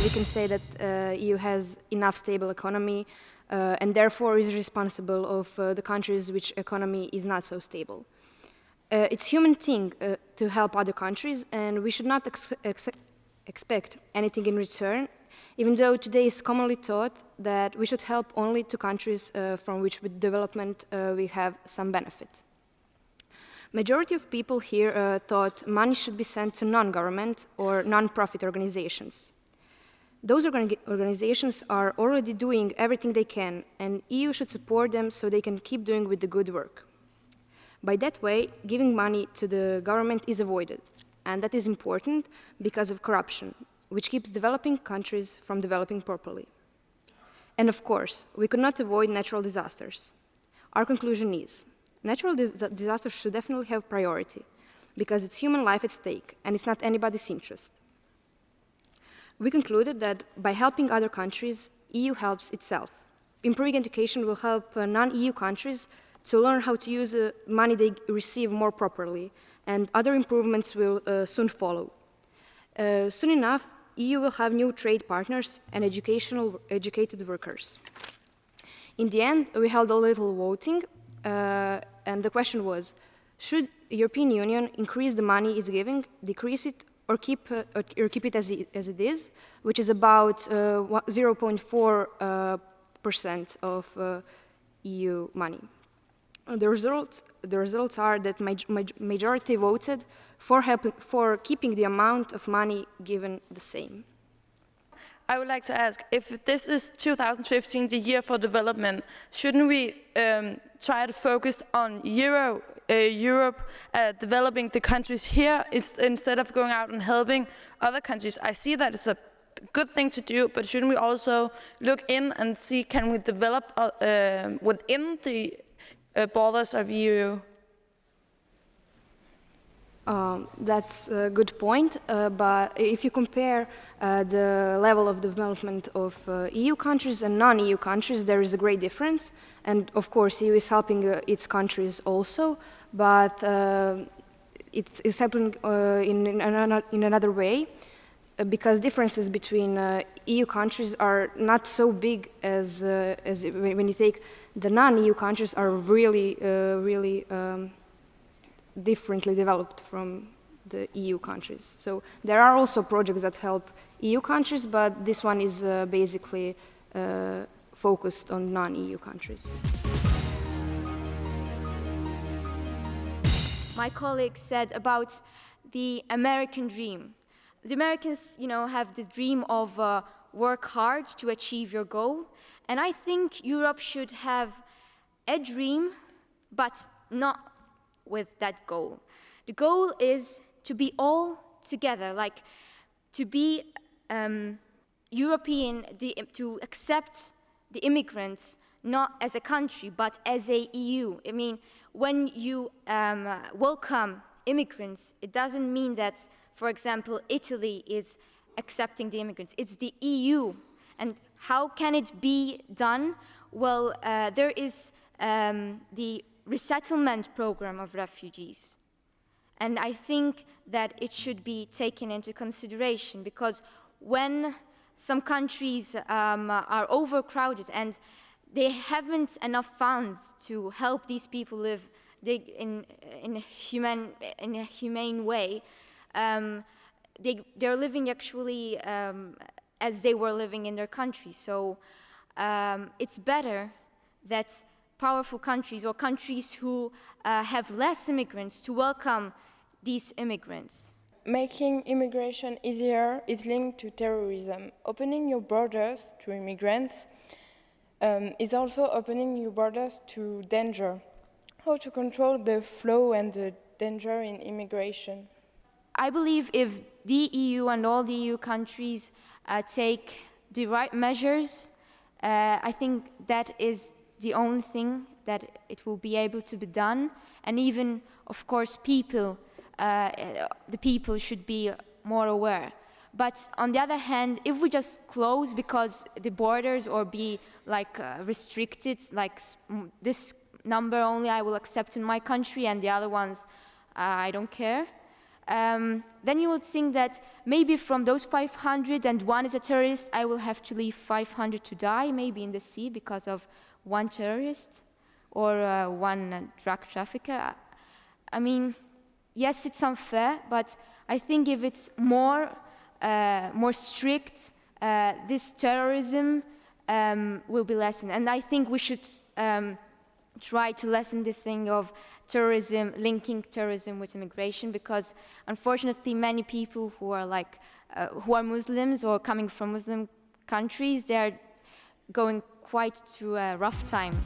we can say that EU has enough stable economy and therefore is responsible of the countries which economy is not so stable. It's human thing to help other countries, and we should not expect anything in return, even though today is commonly thought that we should help only to countries from which with development we have some benefit. Majority of people here thought money should be sent to non-government or non-profit organizations. Those organizations are already doing everything they can, and EU should support them so they can keep doing with the good work. By that way, giving money to the government is avoided, and that is important because of corruption, which keeps developing countries from developing properly. And of course, we could not avoid natural disasters. Our conclusion is, natural disasters should definitely have priority, because it's human life at stake, and it's not anybody's interest. We concluded that by helping other countries, EU helps itself. Improving education will help non-EU countries to learn how to use the money they receive more properly, and other improvements will soon follow. Soon enough, EU will have new trade partners and educated workers. In the end, we held a little voting, and the question was, should the European Union increase the money it's giving, decrease it, or keep it as it is, which is about 0.4% of EU money. The results are that majority voted for keeping the amount of money given the same. I would like to ask, if this is 2015, the year for development, shouldn't we try to focus on Europe, developing the countries here, instead of going out and helping other countries? I see that it's a good thing to do, but shouldn't we also look in and see, can we develop within the borders of EU? That's a good point, but if you compare the level of development of EU countries and non-EU countries, there is a great difference. And of course, EU is helping its countries also, but it's helping in another way, because differences between EU countries are not so big as when you take the non-EU countries are really differently developed from the EU countries. So there are also projects that help EU countries, but this one is basically focused on non-EU countries. My colleague said about the American dream. The Americans, have the dream of work hard to achieve your goal, and I think Europe should have a dream, but not with that goal. The goal is to be all together, like to be European, to accept the immigrants not as a country, but as a EU. I mean, when you welcome immigrants, it doesn't mean that, for example, Italy is accepting the immigrants. It's the EU. And how can it be done? Well, there is the resettlement program of refugees. And I think that it should be taken into consideration, because when some countries are overcrowded and they haven't enough funds to help these people live in a humane way, they're living actually as they were living in their country. So it's better that powerful countries or countries who have less immigrants to welcome these immigrants. Making immigration easier is linked to terrorism. Opening your borders to immigrants is also opening your borders to danger. How to control the flow and the danger in immigration? I believe if the EU and all the EU countries take the right measures, I think that is the only thing that it will be able to be done. And even, of course, the people should be more aware. But on the other hand, if we just close because the borders or be like restricted, like this number only I will accept in my country and the other ones I don't care, then you would think that maybe from those 500 and one is a terrorist, I will have to leave 500 to die, maybe in the sea because of one terrorist or one drug trafficker. I mean, yes, it's unfair, but I think if it's more strict, this terrorism will be lessened. And I think we should try to lessen the thing of terrorism, linking terrorism with immigration, because unfortunately many people who are Muslims or coming from Muslim countries, they are going quite through a rough time.